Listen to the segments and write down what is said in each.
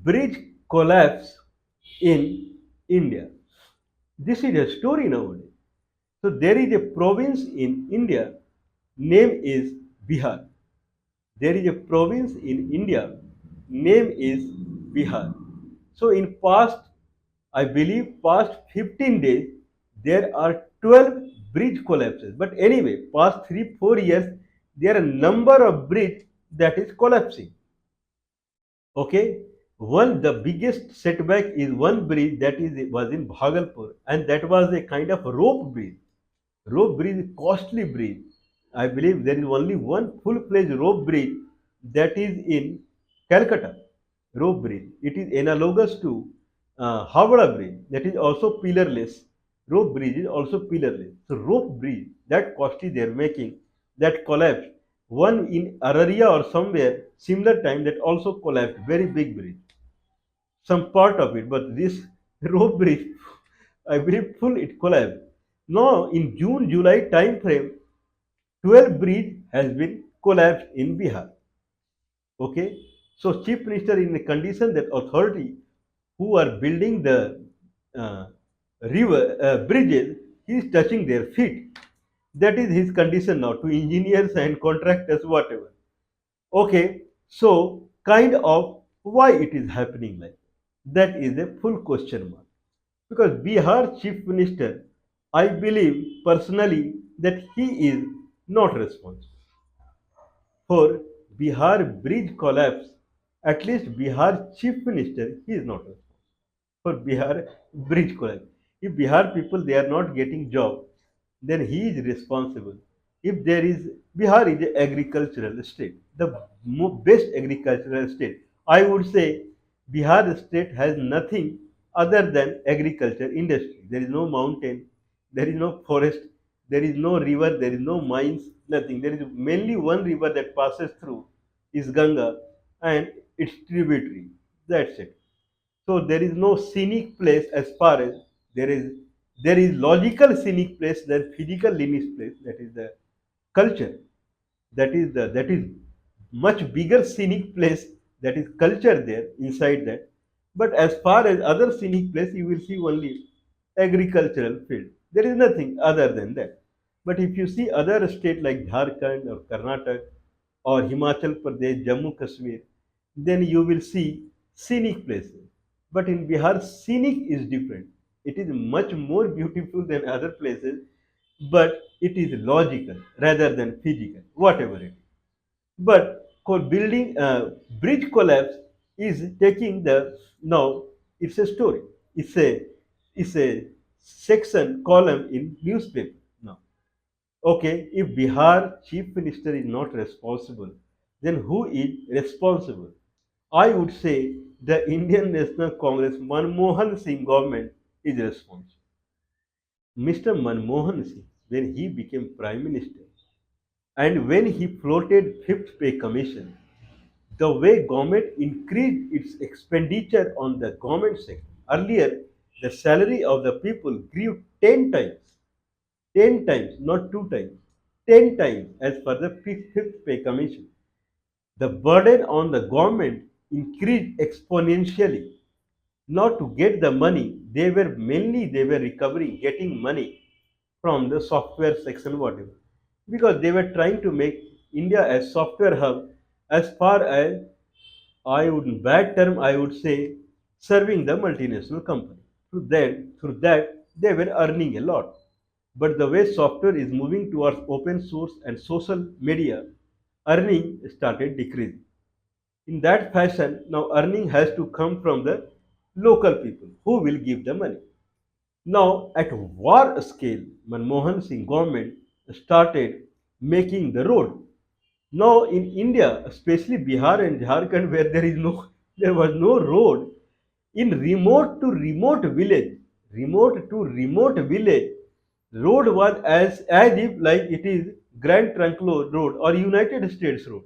bridge collapse in India. This is a story nowadays. So there is a province in India, name is Bihar. There is a province in India, name is Bihar. So in past, I believe past 15 days, there are 12 bridge collapses. But anyway, past 3 4 years, there are a number of bridge that is collapsing. Okay, one the biggest setback is one bridge that is was in Bhagalpur, and that was a kind of rope bridge. Rope bridge is costly bridge. I believe there is only one full-fledged rope bridge that is in Calcutta. Rope bridge. It is analogous to Howrah bridge. That is also pillarless. Rope bridge is also pillarless. So rope bridge that costly they are making that collapsed. One in Araria or somewhere similar time that also collapsed. Very big bridge. Some part of it, but this rope bridge, I believe full it collapsed. Now in June July time frame, 12 bridge has been collapsed in Bihar. Okay, so chief minister in a condition that authority who are building the uh, river bridges, he is touching their feet. That is his condition now to engineers and contractors, whatever. Okay, so kind of why it is happening like that is a full question mark. Because Bihar chief minister, I believe personally that he is not responsible for Bihar bridge collapse. At least Bihar chief minister, he is not responsible for Bihar bridge collapse. If Bihar people they are not getting job, then he is responsible. If there is Bihar is an agricultural state, the best agricultural state. I would say Bihar state has nothing other than agriculture industry. There is no mountain, there is no forest, there is no river, there is no mines, nothing. There is mainly one river that passes through is Ganga and its tributary. That's it. So there is no scenic place as far as there is there is logical scenic place, there physical scenic place, that is the culture. That is much bigger scenic place, that is culture there inside that. But as far as other scenic place, you will see only agricultural field. There is nothing other than that. But if you see other state like Jharkhand or Karnataka or Himachal Pradesh, Jammu Kashmir, then you will see scenic places. But in Bihar, scenic is different. It is much more beautiful than other places, but it is logical rather than physical, whatever it is. But building a bridge collapse is taking the now it's a story. It's a section column in newspaper now. Okay, if Bihar chief minister is not responsible, then who is responsible? I would say the Indian National Congress Manmohan Singh government is responsible. Mr. Manmohan Singh, when he became prime minister and when he floated fifth pay commission, the way government increased its expenditure on the government sector. Earlier, the salary of the people grew 10 times, 10 times, not 2 times, 10 times as per the fifth pay commission. The burden on the government increased exponentially. Not to get the money, they were recovering, getting money from the software section, whatever. Because they were trying to make India a software hub as far as I would in bad term I would say serving the multinational company. Through that they were earning a lot. But the way software is moving towards open source and social media, earning started decreasing. In that fashion, now earning has to come from the local people who will give the money. Now, at war scale, Manmohan Singh government started making the road. Now, in India, especially Bihar and Jharkhand, where there was no road, in remote to remote village, road was as if like it is Grand Trunk Road or United States Road.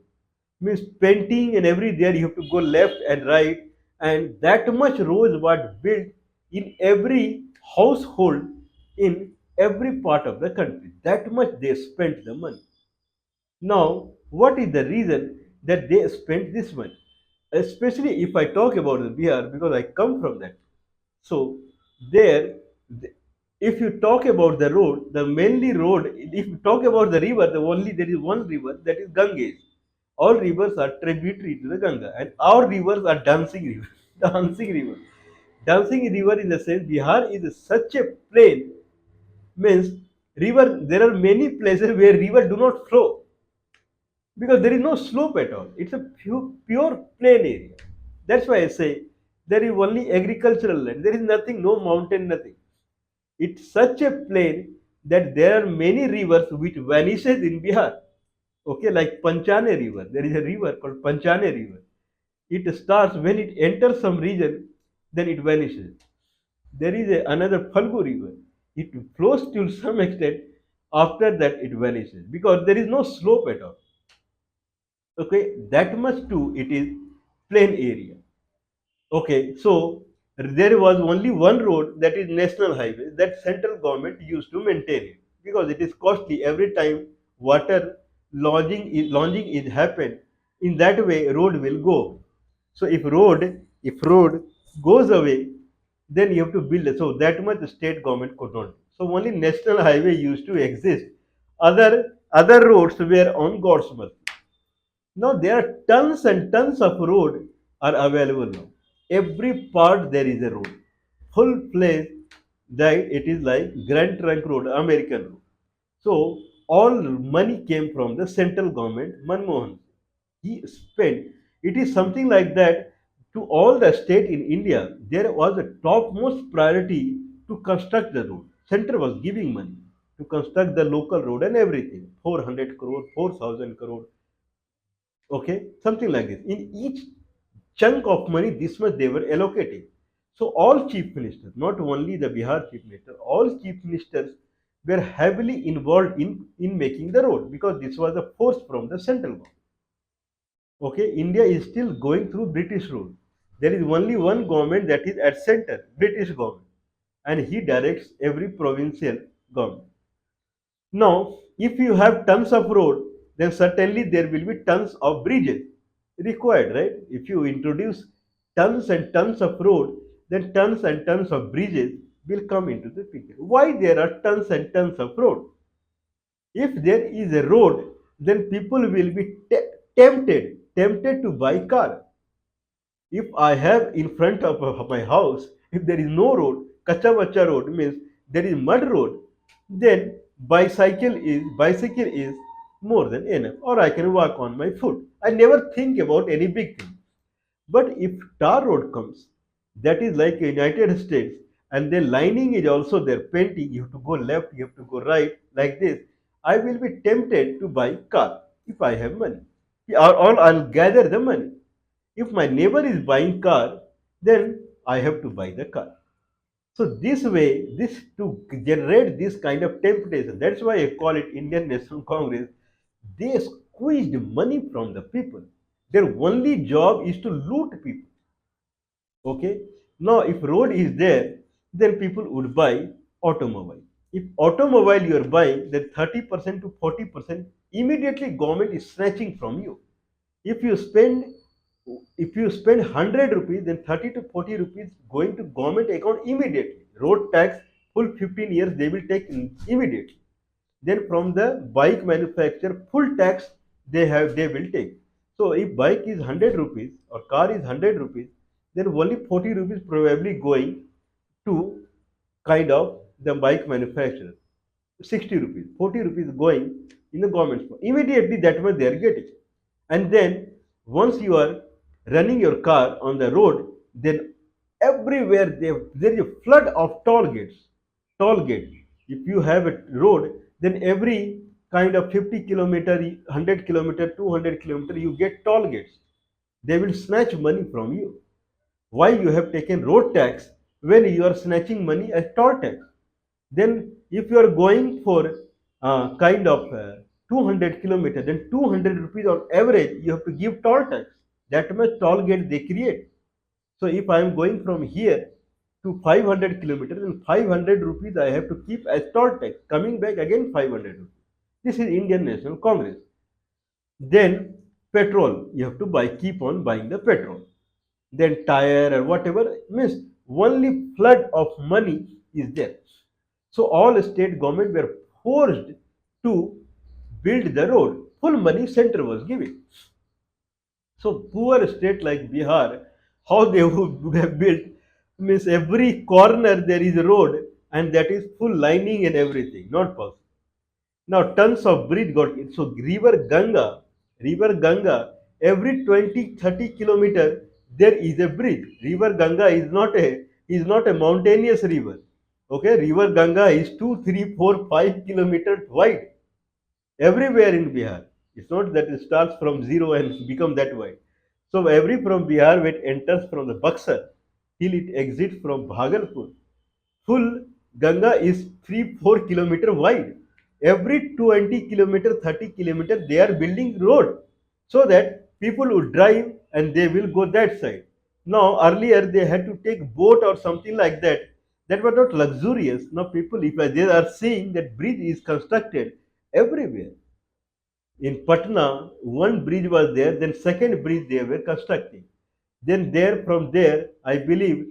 Means painting and every there you have to go left and right, and that much roads were built in every household in every part of the country. That much they spent the money. Now, what is the reason that they spent this money? especially if I talk about the Bihar because I come from that. So there, th- if you talk about the road, the mainly road, if you talk about the river, the only there is one river that is Ganges. All rivers are tributary to the Ganga, and our rivers are dancing river, dancing river, dancing river in the sense Bihar is such a plain means river. There are many places where river do not flow because there is no slope at all. It's a pure plain area. That's why I say there is only agricultural land. There is nothing, no mountain, nothing. It's such a plain that there are many rivers which vanishes in Bihar. Okay, like Panchane River. There is a river called Panchane River. It starts when it enters some region, then it vanishes. There is another Phalgu River. It flows to some extent. After that, it vanishes because there is no slope at all. Okay, that much too. It is plain area. Okay, so there was only one road that is national highway that central government used to maintain it because it is costly every time water launching is happened. In that way, road will go. So if road goes away, then you have to build it. So that much the state government could not. So only national highway used to exist. Other roads were on God's mercy. Now there are tons and tons of road are available now. Every part there is a road. Full place that it is like Grand Trunk Road, American road. So all money came from the central government, Manmohan. He spent, it is something like that to all the state in India, there was a topmost priority to construct the road. Center was giving money to construct the local road and everything. 400 crore, 4,000 crore, okay, something like this. In each chunk of money this much they were allocating. So all chief ministers, not only the Bihar chief minister, all chief ministers were heavily involved in making the road because this was a force from the central government. Okay, India is still going through British rule. There is only one government that is at center, British government, and he directs every provincial government. Now, if you have tons of road, then certainly there will be tons of bridges required, right? If you introduce tons and tons of road, then tons and tons of bridges will come into the picture. Why there are tons and tons of road? If there is a road, then people will be tempted to buy car. If I have in front of my house, if there is no road, kacha bacha road means there is mud road, then bicycle is more than enough, or I can walk on my foot. I never think about any big thing. But if tar road comes, that is like United States, and the lining is also there, painting. You have to go left, you have to go right, like this. I will be tempted to buy car if I have money, or I'll gather the money. If my neighbor is buying car, then I have to buy the car. So this way, this to generate this kind of temptation. That's why I call it Indian National Congress. They squeezed money from the people. Their only job is to loot people. Okay. Now, if road is there, then people would buy automobile. If automobile you are buying, then 30% to 40% immediately government is snatching from you. If you spend if you spend 100 rupees, then 30 to 40 rupees going to government account immediately. Road tax full 15 years they will take immediately. Then from the bike manufacturer full tax they will take. So if bike is 100 rupees or car is 100 rupees, then only 40 rupees probably going to kind of the bike manufacturer. 60 rupees, 40 rupees going in the government store. Immediately that much they are getting. And then once you are running your car on the road, then everywhere there is a flood of toll gates. Toll gate. If you have a road, then every kind of 50 kilometer, 100 kilometer, 200 kilometer, you get toll gates. They will snatch money from you. Why you have taken road tax when you are snatching money as toll tax? Then if you are going for kind of 200 kilometers, then 200 rupees on average you have to give toll tax. That much toll gate they create. So if I am going from here to 500 kilometers, then 500 rupees I have to keep as toll tax. Coming back again 500 rupees. This is Indian National Congress. Then petrol. You have to buy, keep on buying the petrol. Then tire or whatever, means only flood of money is there. So all state government were forced to build the road. Full money center was giving. So poor state like Bihar, how they would have built, means every corner there is a road and that is full lining and everything. Not possible. Now tons of bridge got it. So River Ganga, every 20, 30 kilometer there is a bridge. River Ganga is not a mountainous river. Okay, River Ganga is 2, 3, 4, 5 kilometers wide everywhere in Bihar. It's not that it starts from zero and become that wide. So every from Bihar when it enters from the Buxar till it exits from Bhagalpur, full Ganga is 3, 4 kilometer wide. Every 20 kilometer, 30 kilometer, they are building road so that people will drive and they will go that side. Now earlier they had to take boat or something like that. That was not luxurious. Now people, if they are seeing that bridge is constructed everywhere. In Patna, one bridge was there, then second bridge they were constructing. Then there, from there, I believe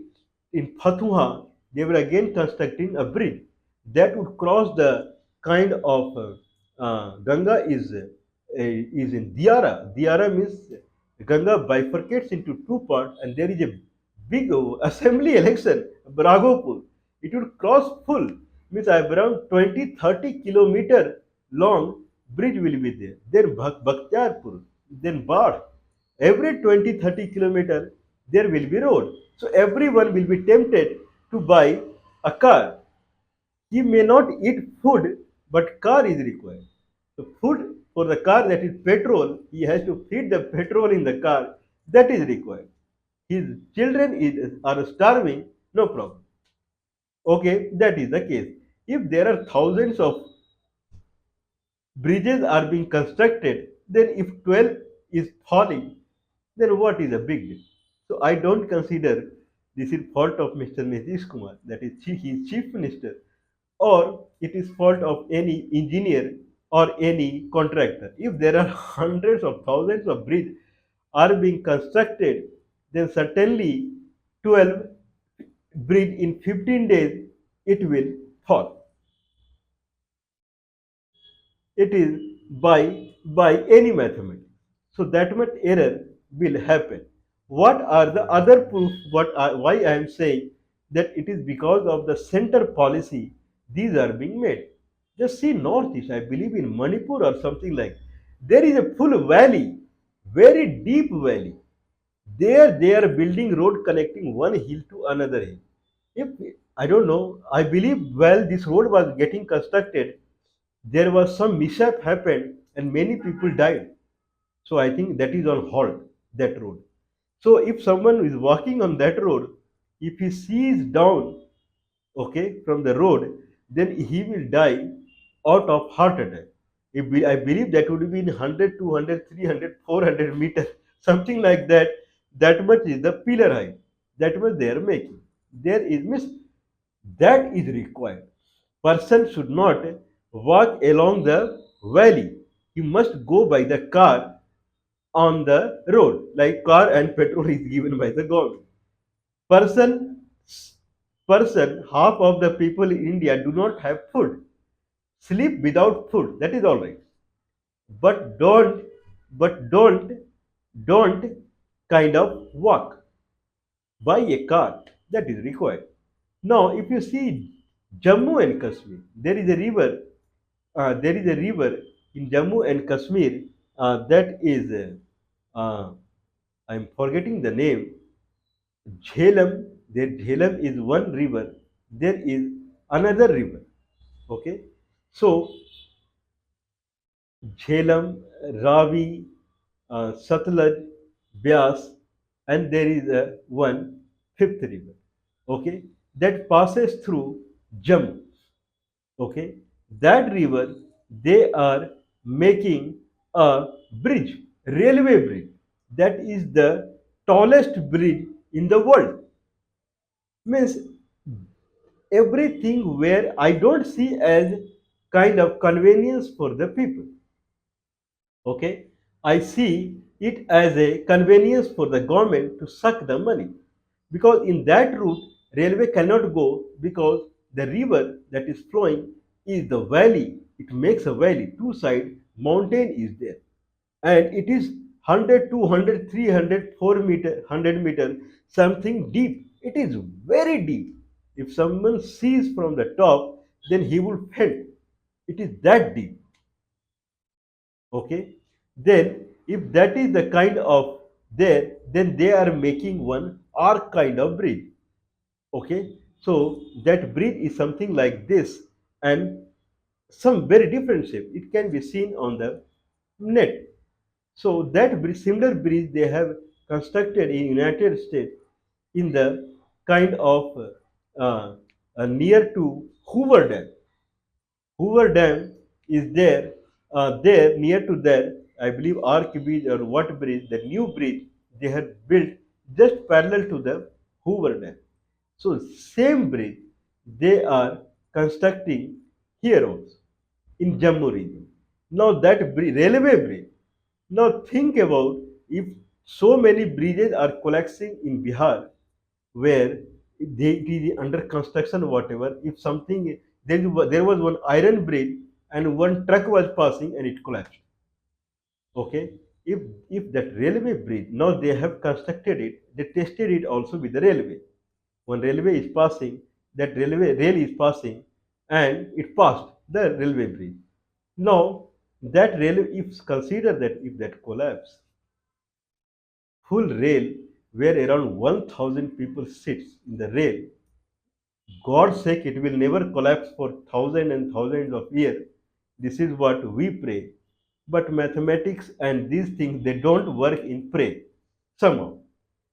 in Fathuha, they were again constructing a bridge that would cross the kind of Ganga is in Diara. Diara means Ganga bifurcates into two parts, and there is a big assembly election, Bragopur. It would cross full, means around 20, 30 kilometer long bridge will be there. Then Bhaktiyarpur, then Bar. Every 20, 30 kilometer there will be road. So everyone will be tempted to buy a car. He may not eat food, but car is required. So food for the car, that is petrol, he has to feed the petrol in the car, that is required. His children are starving, no problem. Okay, that is the case. If there are thousands of bridges are being constructed, then if 12 is falling, then what is a big deal? So I don't consider this is fault of Mr. Nitish Kumar, that is he is chief minister, or it is fault of any engineer or any contractor. If there are hundreds of thousands of bridges are being constructed, then certainly 12 bridge in 15 days it will fall. It is by any mathematics. So that much error will happen. What are the other proof? Why I am saying that it is because of the center policy these are being made. Just see northeast. I believe in Manipur or something like. There is a full valley, very deep valley. There they are building road connecting one hill to another hill. If I don't know, I believe while this road was getting constructed, there was some mishap happened and many people died. So I think that is on halt, that road. So if someone is walking on that road, if he sees down, okay, from the road, then he will die out of heart attack. I believe that would be in 100, 200, 300, 400 meters, something like that. That much is the pillar height. That much they are making. There is miss that is required. Person should not walk along the valley. He must go by the car on the road, like car and petrol is given by the government. Person, half of the people in India do not have food. Sleep without food, that is all right. But don't kind of walk. Buy a car, that is required. Now, if you see Jammu and Kashmir, there is a river in Jammu and Kashmir that is, I'm forgetting the name, Jhelum. There, Jhelum is one river. There is another river. Okay, so Jhelum, Ravi, Satluj, Byas, and there is a one fifth river. Okay, that passes through Jammu. Okay, that river they are making a bridge, railway bridge. That is the tallest bridge in the world. Means everything where I don't see as kind of convenience for the people. Okay, I see it as a convenience for the government to suck the money. Because in that route, railway cannot go because the river that is flowing is the valley. It makes a valley. Two side mountain is there. And it is 100, 200, 300, 4 meter, 100 meter, something deep. It is very deep. If someone sees from the top, then he will faint. It is that deep. Okay, then if that is the kind of there, then they are making one arc kind of bridge. Okay, so that bridge is something like this and some very different shape. It can be seen on the net. So that bridge, similar bridge they have constructed in United States in the kind of near to Hoover Dam. Hoover Dam is there, there near to there, I believe Arc Bridge or what bridge, the new bridge they had built just parallel to the Hoover Dam. So same bridge they are constructing here also in Jammu region. Now that bridge, railway bridge. Now think about if so many bridges are collapsing in Bihar where it is under construction whatever if something there was one iron bridge and one truck was passing and it collapsed. Okay, if that railway bridge now they have constructed it, they tested it also with the railway. One railway is passing, that railway rail is passing and it passed the railway bridge. Now that railway, if consider that if that collapse, full rail where around 1000 people sits in the rail, God's sake, it will never collapse for thousands and thousands of years. This is what we pray. But mathematics and these things, they don't work in pray somehow.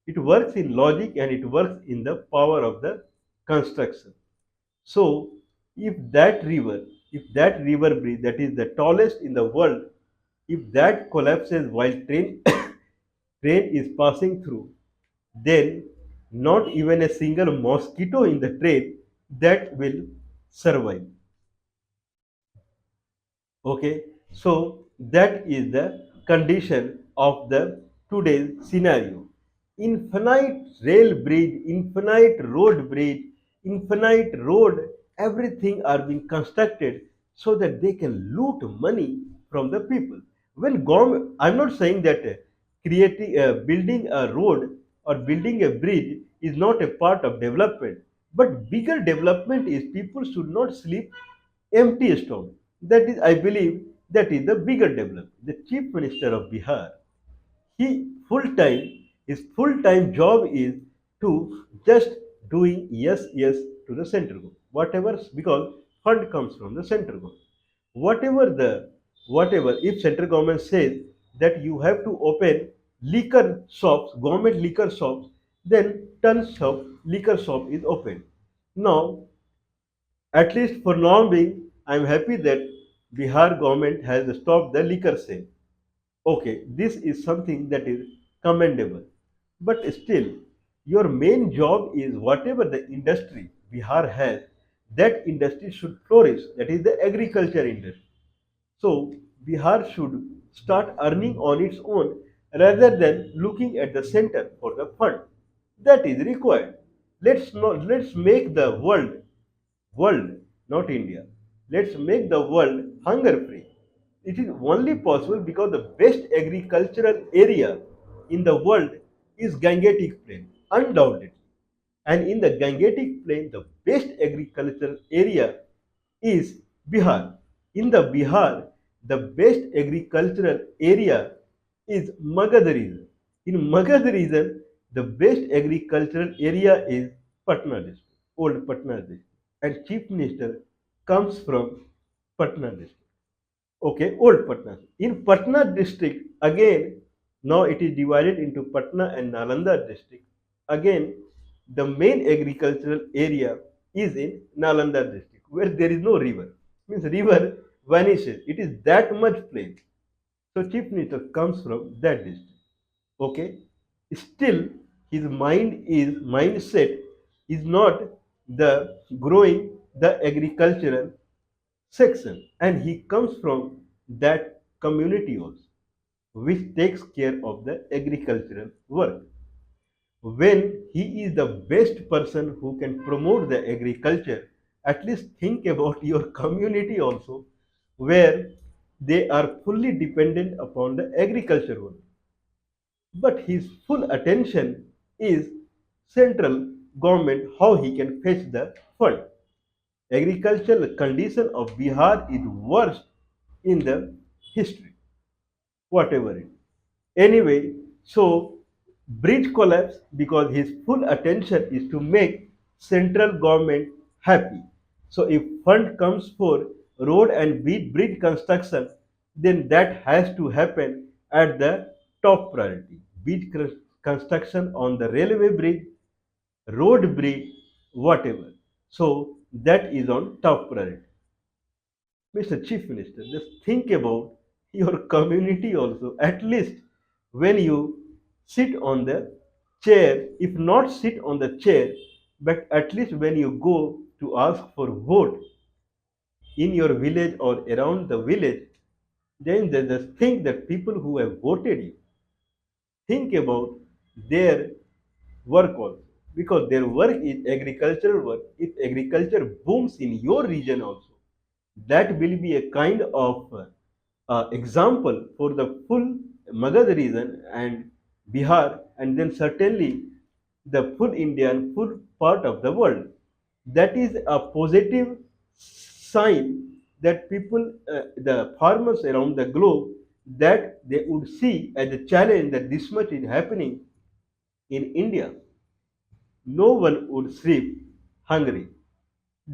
It works in logic and it works in the power of the construction. So, if that river bridge that is the tallest in the world, if that collapses while train is passing through, then not even a single mosquito in the train that will survive. Okay, so that is the condition of the today's scenario. Infinite rail bridge, infinite road bridge, infinite road, everything are being constructed so that they can loot money from the people. When government, I'm not saying that creating, building a road or building a bridge is not a part of development, but bigger development is people should not sleep empty stomach. That is, I believe, that is the bigger development. The chief minister of Bihar, he full time, his full time job is to just doing yes, yes to the central government. Whatever, because fund comes from the central government. Whatever the, whatever, if central government says that you have to open liquor shops, government liquor shops, then tons of liquor shop is opened. Now, at least for now being, I am happy that Bihar government has stopped the liquor sale. Okay, this is something that is commendable. But still, your main job is whatever the industry Bihar has, that industry should flourish. That is the agriculture industry. So Bihar should start earning on its own rather than looking at the center for the fund. That is required. Let's make the world, not India. Let's make the world hunger free. It is only possible because the best agricultural area in the world is Gangetic Plain, undoubtedly. And in the Gangetic Plain, the best agricultural area is Bihar. In the Bihar, the best agricultural area is Magad region. In Magad region, the best agricultural area is Patna district, old Patna district. And chief minister comes from Patna district. Okay, old Patna. In Patna district, again, now it is divided into Patna and Nalanda district. Again, the main agricultural area is in Nalanda district, where there is no river. Means river vanishes. It is that much plain. So chief minister comes from that district. Okay. Still, his mindset is not the growing the agricultural section, and he comes from that community also. which takes care of the agricultural work. When he is the best person who can promote the agriculture, at least think about your community also, where they are fully dependent upon the agriculture work. But his full attention is central government, how he can fetch the fund. Agricultural condition of Bihar is worst in the history, whatever it is. Anyway, so bridge collapse because his full attention is to make central government happy. So if fund comes for road and bridge construction, then that has to happen at the top priority. Bridge construction on the railway bridge, road bridge, whatever. So that is on top priority. Mr. Chief Minister, just think about your community also. At least when you sit on the chair, if not sit on the chair, but at least when you go to ask for vote in your village or around the village, then just think that people who have voted you, think about their work also. Because their work is agricultural work. If agriculture booms in your region also, that will be a kind of example for the full Magad region and Bihar, and then certainly the full India and full part of the world. That is a positive sign that people, the farmers around the globe, that they would see as a challenge that this much is happening in India. No one would sleep hungry.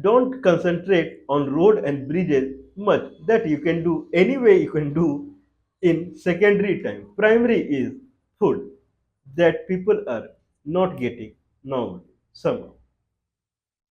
Don't concentrate on road and bridges much. That you can do anyway, you can do in secondary time. Primary is food that people are not getting nowadays somehow.